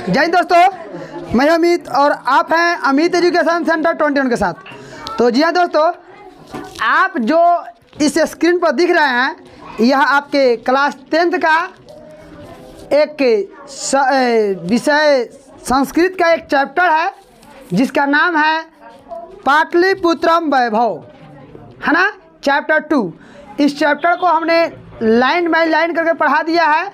जय हिंद दोस्तों, मैं अमित और आप हैं अमित एजुकेशन सेंटर 21 के साथ। तो जी हाँ दोस्तों, आप जो इस स्क्रीन पर दिख रहे हैं यह आपके क्लास 10th का एक विषय संस्कृत का एक चैप्टर है जिसका नाम है पाटलिपुत्रम वैभव, है ना। चैप्टर 2। इस चैप्टर को हमने लाइन बाय लाइन करके पढ़ा दिया है।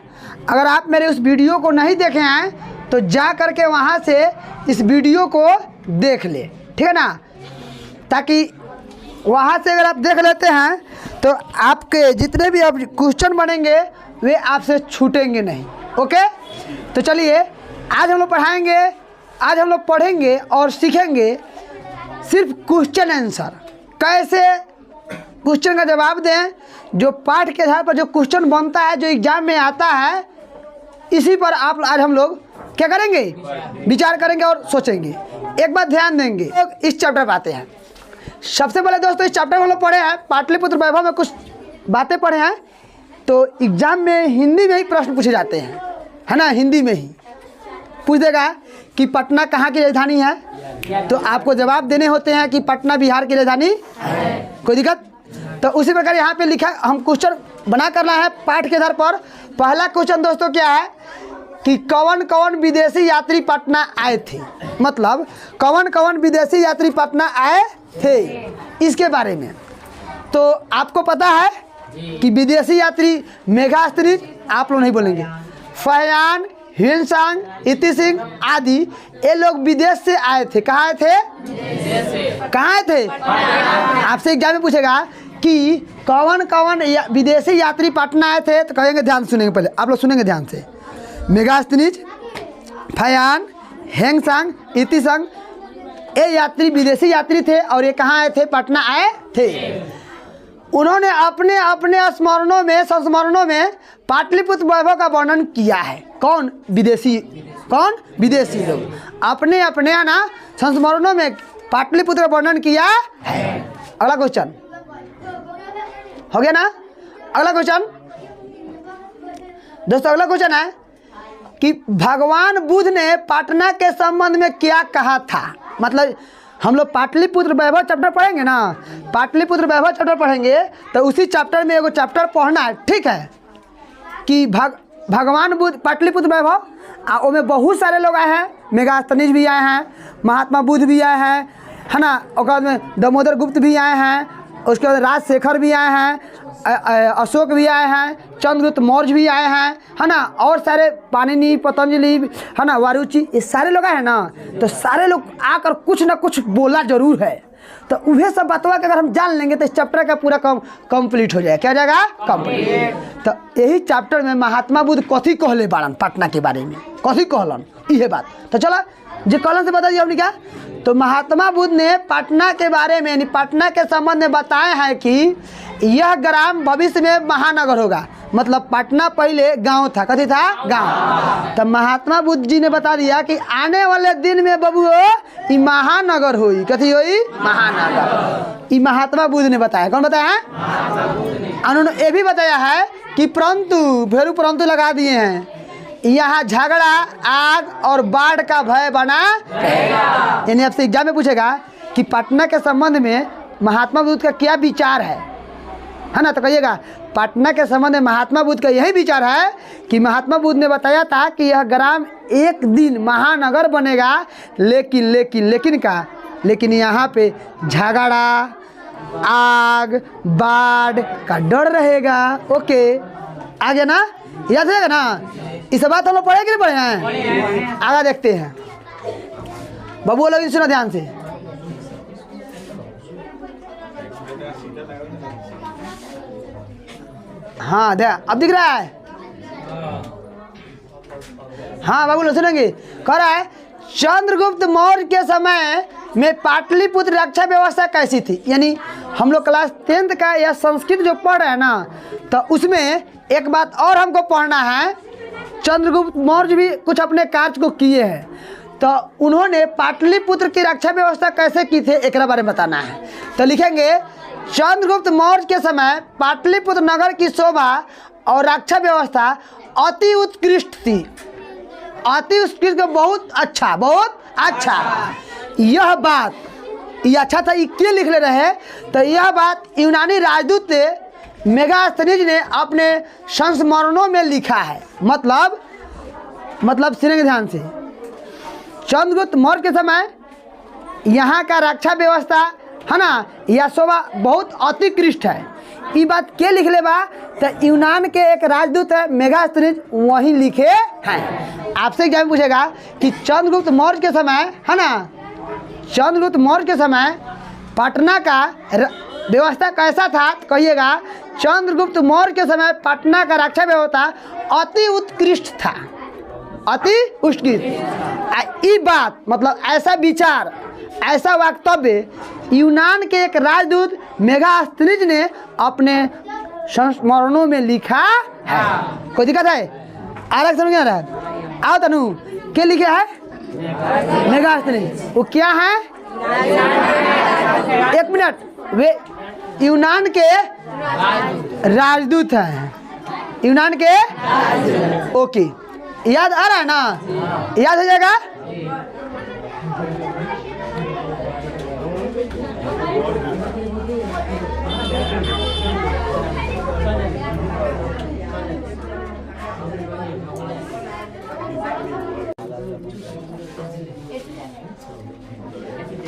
अगर आप मेरे उस वीडियो को नहीं देखे हैं तो जा करके वहाँ से इस वीडियो को देख ले, ठीक है ना। ताकि वहाँ से अगर आप देख लेते हैं तो आपके जितने भी अब क्वेश्चन बनेंगे वे आपसे छूटेंगे नहीं। ओके, तो चलिए आज हम लोग पढ़ाएंगे, आज हम लोग पढ़ेंगे और सीखेंगे सिर्फ क्वेश्चन आंसर, कैसे क्वेश्चन का जवाब दें। जो पाठ के आधार पर जो क्वेश्चन बनता है, जो एग्जाम में आता है, इसी पर आप आज हम लोग क्या करेंगे, विचार करेंगे और सोचेंगे। एक बात ध्यान देंगे, तो इस चैप्टर पर आते हैं। सबसे पहले दोस्तों इस चैप्टर में हम लोग पढ़े हैं पाटलिपुत्र वैभव में कुछ बातें पढ़े हैं। तो एग्जाम में हिंदी में ही प्रश्न पूछे जाते हैं, है ना। हिंदी में ही पूछ देगा कि पटना कहाँ की राजधानी है, तो आपको जवाब देने होते हैं कि पटना बिहार की राजधानी है। कोई दिक्कत? तो उसी प्रकार यहाँ पे लिखा, हम क्वेश्चन बना करना है पाठ के आधार पर। पहला क्वेश्चन दोस्तों क्या है कि कौन कौन विदेशी यात्री पटना आए थे, मतलब कौन कौन विदेशी यात्री पटना आए थे, इसके बारे में। तो आपको पता है कि विदेशी यात्री मेघास्त्रिज, आप लोग नहीं बोलेंगे, फहयान, ह्वेनसांग, इतिसिंह आदि, ये लोग विदेश से आए थे। कहाँ आए थे? कहाँ आए थे? आपसे एग्जाम में पूछेगा कि कौन कौन विदेशी यात्री पटना आए थे, तो कहेंगे, ध्यान सुनेंगे, पहले आप लोग सुनेंगे ध्यान से। मेघास्त्रिज, फहयान, ह्वेनसांग, इतिसिंह, ये यात्री विदेशी यात्री थे और ये कहाँ आए थे? पटना आए थे। उन्होंने अपने अपने स्मरणों में, संस्मरणों में पाटलिपुत्र वैभव का वर्णन किया है। कौन विदेशी, कौन विदेशी लोग अपने अपने ना संस्मरणों में पाटलिपुत्र का वर्णन किया है। अगला क्वेश्चन हो गया ना। अगला क्वेश्चन दोस्तों, अगला क्वेश्चन है कि भगवान बुद्ध ने पटना के संबंध में क्या कहा था। मतलब हम लोग पाटलिपुत्र वैभव चैप्टर पढ़ेंगे ना, पाटलिपुत्र वैभव चैप्टर पढ़ेंगे तो उसी चैप्टर में एगो चैप्टर पढ़ना है, ठीक है। कि भगवान बुद्ध पाटलिपुत्र वैभव, उसमें बहुत सारे लोग आए हैं। मेघास्त्रिज भी आए हैं, महात्मा बुद्ध भी आए हैं, है ना। उसके बाद में दामोदर गुप्त भी आए हैं, उसके बाद राजशेखर भी आए हैं, अशोक भी आए हैं, चंद्रगुप्त मौर्य भी आए हैं, है ना। और सारे पाणिनि, पतंजलि, है ना, वारुचि, ये सारे लोग आए हैं ना। तो सारे लोग आकर कुछ ना कुछ बोला जरूर है। तो वह सब बातों के अगर हम जान लेंगे तो इस चैप्टर का पूरा कंप्लीट हो जाएगा। क्या हो जाएगा? कंप्लीट। तो यही चैप्टर में महात्मा बुद्ध कथी कहले बारन पटना के बारे में, कथी कहलन, यह बात। तो चलो जो कहलन से बता दिया हमने क्या। तो महात्मा बुद्ध ने पटना के बारे में, यानी पटना के संबंध में बताए हैं कि यह ग्राम भविष्य में महानगर होगा। मतलब पटना पहले गांव था। कथी था? गांव। तो महात्मा बुद्ध जी ने बता दिया कि आने वाले दिन में बबुओ ये महानगर हुई। कथी हुई? महानगर। ये महात्मा बुद्ध ने बताया। कौन बताया है? उन्होंने ये भी बताया है कि परंतु लगा दिए हैं, यहाँ झगड़ा, आग और बाढ़ का भय बना रहेगा। यानी आपसे एग्जाम में पूछेगा कि पटना के संबंध में महात्मा बुद्ध का क्या विचार है ना। तो कहिएगा पटना के संबंध में महात्मा बुद्ध का यही विचार है कि महात्मा बुद्ध ने बताया था कि यह ग्राम एक दिन महानगर बनेगा, लेकिन यहाँ पे झगड़ा, आग, बाढ़ का डर रहेगा। ओके, आ गया ना, याद रहेगा ना। इस बात हम लोग पढ़े कि नहीं पढ़े हैं? आगे देखते हैं बाबू लोग, सुना ध्यान से। हाँ दे, अब दिख रहा है। हाँ बाबू लोग सुनेंगे। कह रहा है चंद्रगुप्त मौर्य के समय में पाटलिपुत्र रक्षा व्यवस्था कैसी थी। यानी हम लोग क्लास 10th का यह संस्कृत जो पढ़ रहे हैं ना, तो उसमें एक बात और हमको पढ़ना है। चंद्रगुप्त मौर्य भी कुछ अपने कार्य को किए हैं, तो उन्होंने पाटलिपुत्र की रक्षा व्यवस्था कैसे की थी, एक बारे में बताना है। तो लिखेंगे चंद्रगुप्त मौर्य के समय पाटलिपुत्र नगर की शोभा और रक्षा व्यवस्था अति उत्कृष्ट थी। अति उत्कृष्ट का बहुत अच्छा, बहुत अच्छा। यह बात ये अच्छा था, ये क्यों लिख ले रहे? तो यह बात यूनानी राजदूत मेगास्थनीज ने अपने संस्मरणों में लिखा है। मतलब सुनेंगे ध्यान से। चंद्रगुप्त मौर्य के समय यहाँ का रक्षा व्यवस्था है ना, यह शोभा बहुत अतिकृष्ट है। ये बात के लिख ले बा? तो यूनान के एक राजदूत है मेगास्थनीज, वही लिखे हैं। आपसे क्या पूछेगा कि चंद्रगुप्त मौर्य के समय है ना, चंद्रगुप्त मौर्य के समय पटना का व्यवस्था कैसा था? तो कहिएगा चंद्रगुप्त मौर्य के समय पटना का रक्षा व्यवस्था अति उत्कृष्ट था, अति उत्कृष्ट। ये बात मतलब ऐसा विचार, ऐसा वक्तव्य यूनान के एक राजदूत मेगास्थनीज ने अपने संस्मरणों में लिखा है। कोई दिक्कत है? अलग समझ रहा है? आओ तनु क्या लिखे है मेगास्थनीज? वो क्या है? एक मिनट, वे यूनान के राजदूत हैं। यूनान के ओके, याद आ रहा है ना? याद हो जाएगा।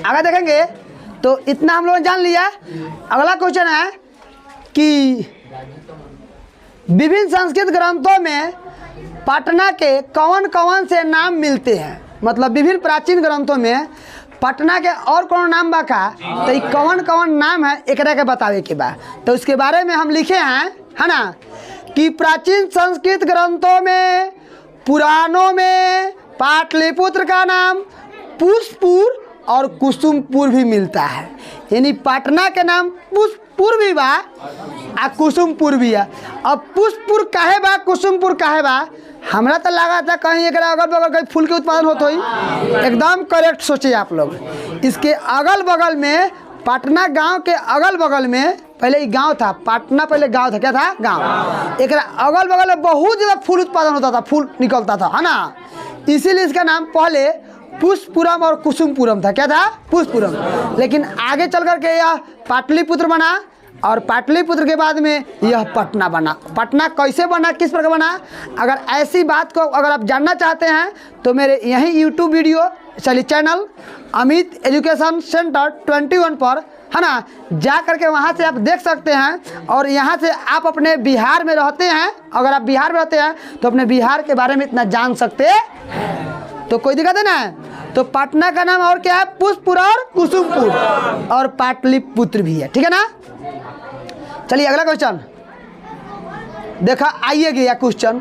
आगे देखेंगे तो इतना हम लोगों ने जान लिया। अगला क्वेश्चन है कि विभिन्न संस्कृत ग्रंथों में पटना के कौन कौन से नाम मिलते हैं? मतलब विभिन्न प्राचीन ग्रंथों में पटना के और कौन नाम बा का, तो ये कौन कौन नाम है एक के बतावे के बा। तो उसके बारे में हम लिखे हैं है ना कि प्राचीन संस्कृत ग्रंथों में, पुराणों में पाटलिपुत्र का नाम पुष्पपुर और कुसुमपुर भी मिलता है। यानी पटना के नाम पुष्पपुर भी बा आ कुसुमपुर भी है। अब पुष्पपुर काहे बा, कुसुमपुर काहे बा? हमरा तो लगा था कहीं एक अगल बगल कहीं फूल के उत्पादन होते ही। एकदम करेक्ट सोचे आप लोग। इसके अगल बगल में, पटना गांव के अगल बगल में, पहले ये गांव था, पटना पहले गांव था। क्या था? गांव। एक अगल बगल में बहुत ज़्यादा फूल उत्पादन होता था, फूल निकलता था है ना, इसीलिए इसका नाम पहले पुष्पपुरम और कुसुमपुरम था। क्या था? पुष्पपुरम। लेकिन आगे चल करके यह पाटलिपुत्र बना और पाटलिपुत्र के बाद में यह पटना बना। पटना कैसे बना, किस प्रकार बना? अगर ऐसी बात को अगर आप जानना चाहते हैं तो मेरे यही यूट्यूब वीडियो चलिए चैनल अमित एजुकेशन सेंटर 21 पर है ना, जा करके वहाँ से आप देख सकते हैं। और यहाँ से आप अपने बिहार में रहते हैं, अगर आप बिहार में रहते हैं तो अपने बिहार के बारे में इतना जान सकते हैं। तो कोई दिक्कत है ना? तो पटना का नाम और क्या है? पुष्पपुर और कुसुमपुर और पाटलिपुत्र भी है। ठीक है ना? चलिए अगला क्वेश्चन देखा, आइए गया क्वेश्चन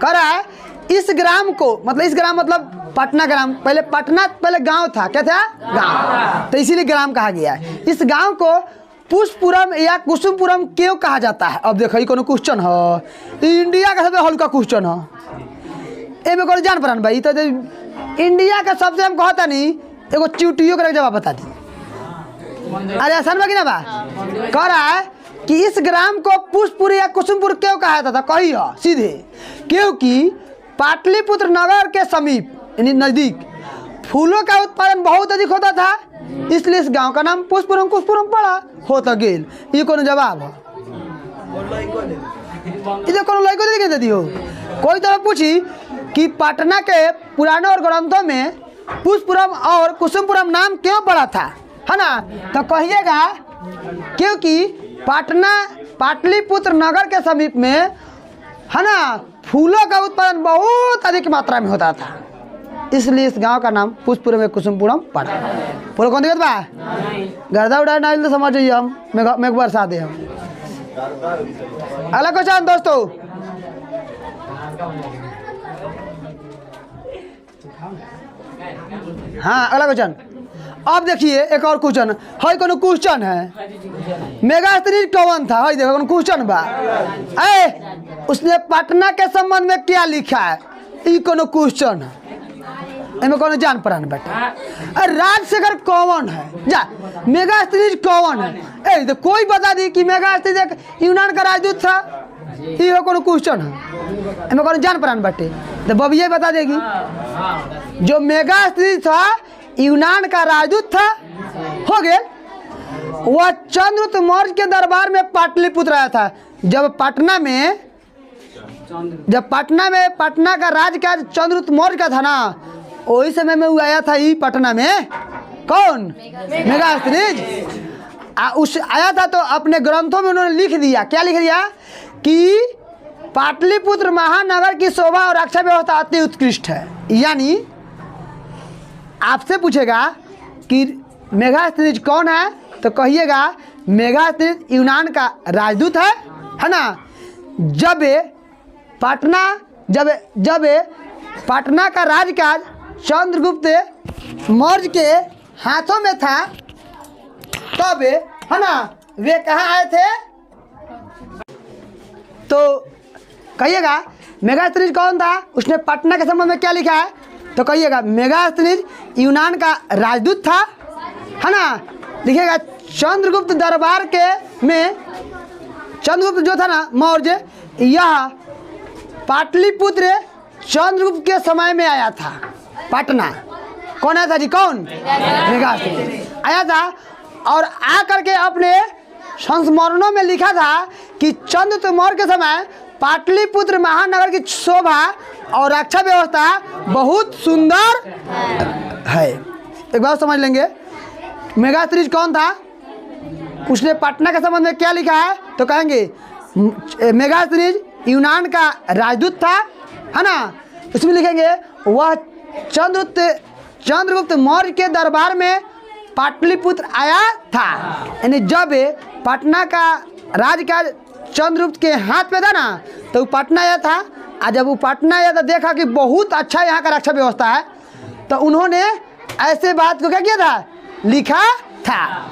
कह रहा है इस ग्राम को, मतलब इस ग्राम मतलब पटना ग्राम, पहले पटना पहले गांव था। क्या था? गांव। तो इसीलिए ग्राम कहा गया है। इस गांव को पुष्पपुरम या कुसुमपुरम क्यों कहा जाता है? अब देखो ये कोनो क्वेश्चन है, इंडिया का सबसे हल्का क्वेश्चन है। ए में जान पड़ान भाई, तो इंडिया का सबसे हम कहता नहीं, एगो चूटियों का जवाब बता दी। अरे आसान बाकी ना बा। कह रहा है कि इस ग्राम को पुष्पपुर या कुसुमपुर क्यों कहा जाता था? कही सीधे, क्योंकि पाटलिपुत्र नगर के समीप यानी नजदीक फूलों का उत्पादन बहुत अधिक होता था, इसलिए इस गांव का नाम पुष्पपुरम कुसुमपुरम पड़ा होता गेल। ये कौन जवाब है? इधर कौन लड़को दे दियो? कोई तरह पूछी कि पटना के पुराने और ग्रंथों में पुष्पपुरम और कुसुमपुरम नाम क्यों पड़ा था है ना, तो कहिएगा क्योंकि पाटलिपुत्र नगर के समीप में है ना फूलों का उत्पादन बहुत अधिक मात्रा में होता था, इसलिए इस गांव का नाम पुष्पपुरम या कुसुमपुरम पड़ा। बोलो कौन दिक्कत बा? गर्दा उड़ा ना तो समझ जाइए, हम मेघ बरसा दे हम। अगला क्वेश्चन दोस्तों, हाँ अगला क्वेश्चन। अब देखिए एक और क्वेश्चन है, कोनो क्वेश्चन है मेगास्थनीज कौन था? है देखो कोनो क्वेश्चन बा। उसने पटना के संबंध में क्या लिखा है? ये कोनो क्वेश्चन है, इनमें कोनो जान पड़ान बेटा। राजशेखर कौन है? जा मेगास्थनीज कौन है? तो कोई बता दी कि मेगास्थनीज एक यूनान का राजदूत था। ये कोनो क्वेश्चन है, इनमें कोनो जान पड़ान बेटे। तो बबिया बता देगी। जो मेगास्त्रीज था यूनान का राजदूत था, हो गया। वह चंद्रगुप्त मौर्य के दरबार में पाटलिपुत्र आया था। जब पटना में पटना का राजकाज चंद्रगुप्त मौर्य का था ना, वही समय में वो आया था ही पटना में। कौन? मेगास्त्रीज उस आया था। तो अपने ग्रंथों में उन्होंने लिख दिया, क्या लिख दिया कि पाटलिपुत्र महानगर की शोभा और रक्षा व्यवस्था अति उत्कृष्ट है। यानी आपसे पूछेगा कि मेगास्त्रीज कौन है, तो कहिएगा मेगास्त्रीज यूनान का राजदूत है ना। जब पटना का राजकाज चंद्रगुप्त मौर्य के हाथों में था, तब है ना वे कहाँ आए थे। तो कहिएगा मेगास्त्रीज कौन था, उसने पटना के संबंध में क्या लिखा है, तो कहिएगा मेगास्त्रीज यूनान का राजदूत था, है ना। लिखिएगा चंद्रगुप्त दरबार में चंद्रगुप्त जो था ना मौर्य, यह पाटलिपुत्र चंद्रगुप्त के समय में आया था। पटना कौन आया था जी? कौन? मेगास्त्रीज आया था। और आ करके अपने संस्मरणों में लिखा था कि चंद्रगुप्त मौर्य के समय पाटलिपुत्र महानगर की शोभा और रक्षा व्यवस्था बहुत सुंदर है। एक बार समझ लेंगे मेगास्त्रीज कौन था, उसने पटना के संबंध में क्या लिखा है, तो कहेंगे मेगास्त्रीज यूनान का राजदूत था, है ना। उसमें लिखेंगे वह चंद्रगुप्त मौर्य के दरबार में पाटलिपुत्र आया था। यानी जब पटना का राजकाज चंद्रगुप्त के हाथ में था ना, तो वो पटना आया था। और जब वो पटना आया तो देखा कि बहुत अच्छा यहाँ का रक्षा व्यवस्था है, तो उन्होंने ऐसे बात को क्या किया था, लिखा था।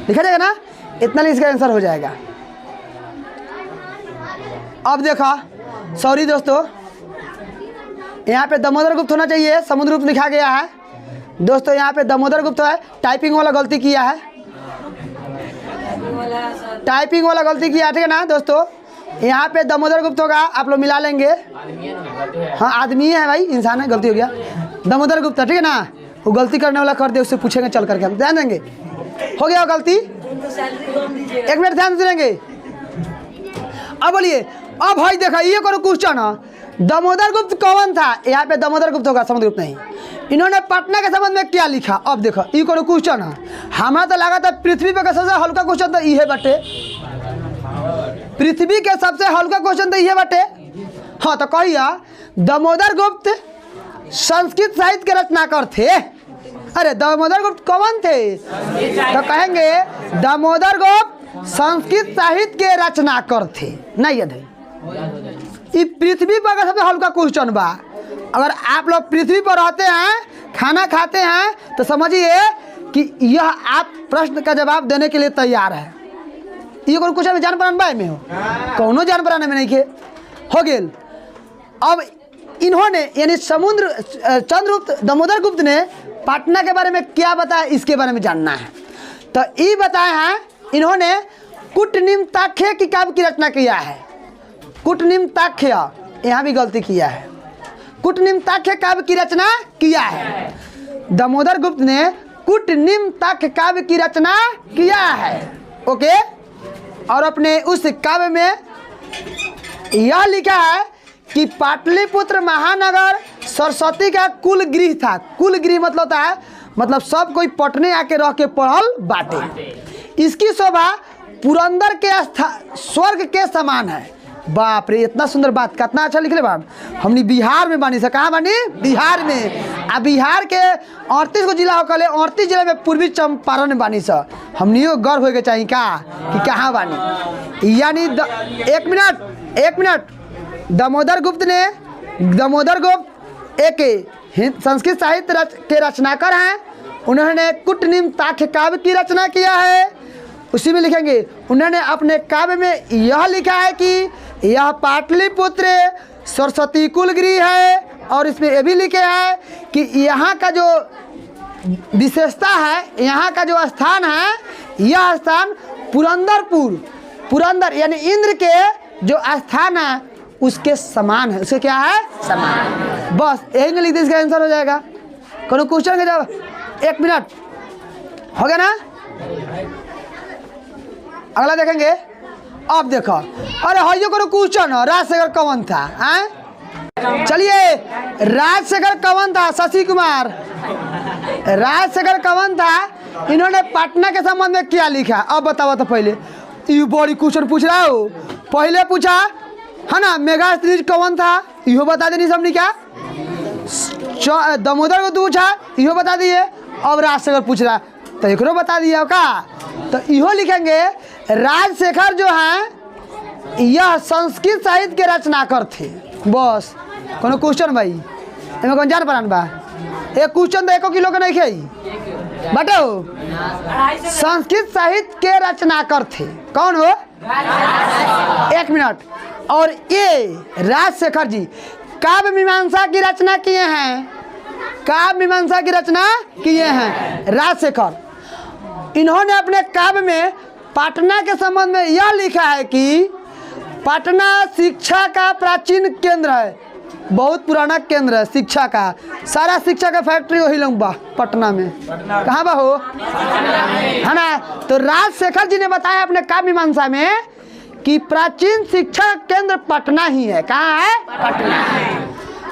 लिखा जाएगा ना, इतना इसका आंसर हो जाएगा। अब देखा, सॉरी दोस्तों, यहाँ पे दामोदर गुप्त होना चाहिए, समुद्रगुप्त लिखा गया है। दोस्तों यहाँ पे दामोदर गुप्त है, टाइपिंग वाला गलती किया है, टाइपिंग वाला गलती किया, ठीक है ना दोस्तों। यहाँ पे दामोदर गुप्त होगा, आप लोग मिला लेंगे। हाँ आदमी है भाई, इंसान है, गलती हो गया। दामोदर गुप्त, ठीक है ना। वो गलती करने वाला कर दे, उससे पूछेंगे चल करके, हम ध्यान देंगे। हो गया गलती, एक मिनट ध्यान देंगे। अब बोलिए, अब भाई देखा ये करो क्वेश्चन है, दामोदर गुप्त कौन था? यहाँ पे दामोदर गुप्त होगा, समुद्रगुप्त नहीं। इन्होंने पटना के संबंध में क्या लिखा, अब देखो ये करो क्वेश्चन है। हमारा तो लगा था पृथ्वी पर सबसे हल्का क्वेश्चन तो ये बटे, पृथ्वी के सबसे हल्का क्वेश्चन तो ये बटे। हाँ तो कहिए दामोदर गुप्त संस्कृत साहित्य के रचनाकार थे। अरे दामोदर गुप्त कौन थे, तो कहेंगे दामोदर गुप्त संस्कृत साहित्य के रचनाकार थे। नहीं याद है, ये पृथ्वी पर का सबसे हल्का क्वेश्चन बा। अगर आप लोग पृथ्वी पर रहते हैं, खाना खाते हैं, तो समझिए कि यह आप प्रश्न का जवाब देने के लिए तैयार है। ये कोई क्वेश्चन जान परान बाय में हो, कौनो जान पराने में नहीं के हो गेल। अब इन्होंने यानी चंद्रगुप्त दामोदर गुप्त ने पटना के बारे में क्या बताया, इसके बारे में जानना है। तो ये बताया है इन्होंने कूटनिम्ताख्य की काव्य की रचना किया है। कूटनिम्ताख्य, यहाँ भी गलती किया है, कूटनिम्ताख्य काव्य की रचना किया है। दामोदर गुप्त ने कूटनिम्ताख्य काव्य की रचना किया है। ओके, और अपने उस काव्य में यह लिखा है कि पाटलिपुत्र महानगर सरस्वती का कुल गृह था। कुल गृह मतलब होता है, मतलब सब कोई पटने आके रह के पढ़ल बाटे। इसकी शोभा पुरंदर के स्वर्ग के समान है। बाप रे, इतना सुंदर बात, कितना अच्छा लिखले बा। हमनी बिहार में बानी सा, कहाँ बानी? बिहार में। आ बिहार के 38 को जिला होकले, 38 जिले में पूर्वी चंपारण में बानी सा। हमनियो गर्व होके चाहिए का कि कहाँ बानी। यानी एक मिनट, दामोदर गुप्त एक संस्कृत साहित्य के रचनाकार हैं। उन्होंने कूटनिम्ताख्य काव्य की रचना किया है। उसी में लिखेंगे, उन्होंने अपने काव्य में यह लिखा है कि यह पाटलिपुत्र सरस्वती कुल गृह है। और इसमें यह भी लिखे है कि यहाँ का जो विशेषता है, यहाँ का जो स्थान है, यह स्थान पुरंदर यानी इंद्र के जो स्थान है उसके समान है। उसके क्या है? समान। बस यही में लिख दे, इसका आंसर हो जाएगा। कोनो क्वेश्चन का जवाब 1 मिनट हो गया ना। अगला देखेंगे। अब देखो, अरे हइयो कोनो क्वेश्चन है, राजशेखर कौन था? चलिए, राजशेखर कौन था? शशि कुमार। राजशेखर कौन था? इन्होंने पटना के संबंध में क्या लिखा? अब बताओ तो पहले। ये बड़ी क्वेश्चन पूछ रहा हो, पहले पूछा है ना मेगा सीरीज कौन था, इहो बता देनी सबने क्या। दामोदर को पूछा, इहो बता दिए। अब राजशेखर पूछ रहा तो एक बता दिया का। तो इहो लिखेंगे, राजशेखर जो है यह संस्कृत साहित्य के रचनाकार थे। बस कोनो क्वेश्चन भाई इनमें कौन जान परान बा? एक क्वेश्चन तो 1 किलो का नहीं खाई बटो। संस्कृत साहित्य के रचनाकार थे, कौन हो? 1 मिनट। और ये राजशेखर जी काव्य मीमांसा की रचना किए हैं। काव्य मीमांसा की रचना किए हैं राजशेखर। इन्होंने अपने काव्य में पटना के संबंध में यह लिखा है कि पटना शिक्षा का प्राचीन केंद्र है, बहुत पुराना केंद्र है शिक्षा का। सारा शिक्षा का फैक्ट्री वही लंबा पटना में। कहाँ बा हो? है ना। तो राजशेखर जी ने बताया अपने काव्य मीमांसा में कि प्राचीन शिक्षा केंद्र पटना ही है। कहाँ है? पटना।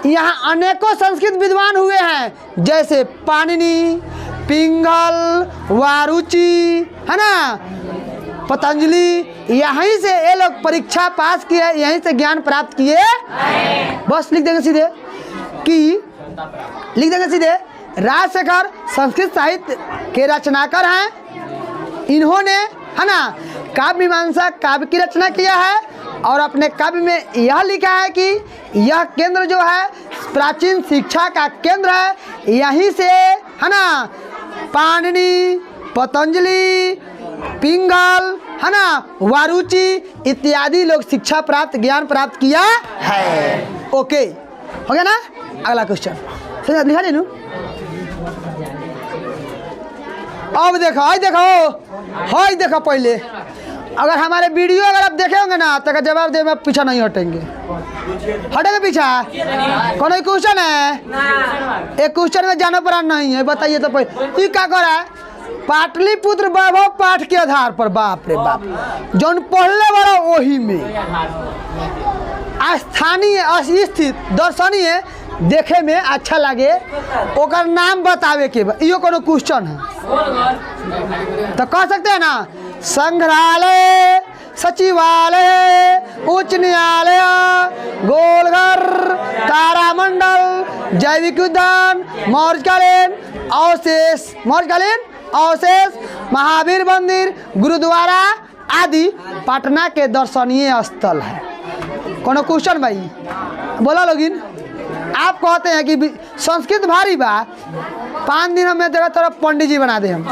यहाँ अनेकों संस्कृत विद्वान हुए हैं, जैसे पाणिनि, पिंगल, वारुचि, है ना, पतंजलि। यहीं से ये लोग परीक्षा पास किए, यहीं से ज्ञान प्राप्त किए। बस लिख देंगे सीधे कि राजशेखर संस्कृत साहित्य के रचनाकार हैं। इन्होंने, है ना, काव्य मीमांसा काव्य की रचना किया है और अपने काव्य में यह लिखा है कि यह केंद्र जो है प्राचीन शिक्षा का केंद्र है। यहीं से, है ना, पाणिनि, पतंजलि, पिंगल, है ना, वारुचि इत्यादि लोग शिक्षा प्राप्त, ज्ञान प्राप्त किया है। ओके, हो गया ना। अगला क्वेश्चन लिखा नहीं नू। अब देखो पहले, अगर हमारे वीडियो अगर आप देखे होंगे ना तो जवाब दे, मैं पीछा नहीं हटेंगे पीछा। कौन क्वेश्चन है? एक क्वेश्चन में जाना प्राण नहीं है। बताइए तो पहले क्या कर रहा है? पाटलिपुत्र वैभव पाठ के आधार पर, बाप रे बाप, जौन पढ़ले वाला वही में स्थानीय स्थित दर्शनीय देखे में अच्छा लगे ओकर नाम बतावे के। यो कोनो क्वेश्चन है तो कह सकते हैं ना, संग्रहालय, सचिवालय, उच्च न्यायालय, गोलघर, तारामंडल, जैविक उद्यान, मौर्यकालीन अवशेष, महावीर मंदिर, गुरुद्वारा आदि पटना के दर्शनीय स्थल है। कोनो क्वेश्चन भाई बोला लोगिन? आप कहते हैं कि संस्कृत भारी बा, 5 दिन में जगह तरफ पंडित जी बना दे हम।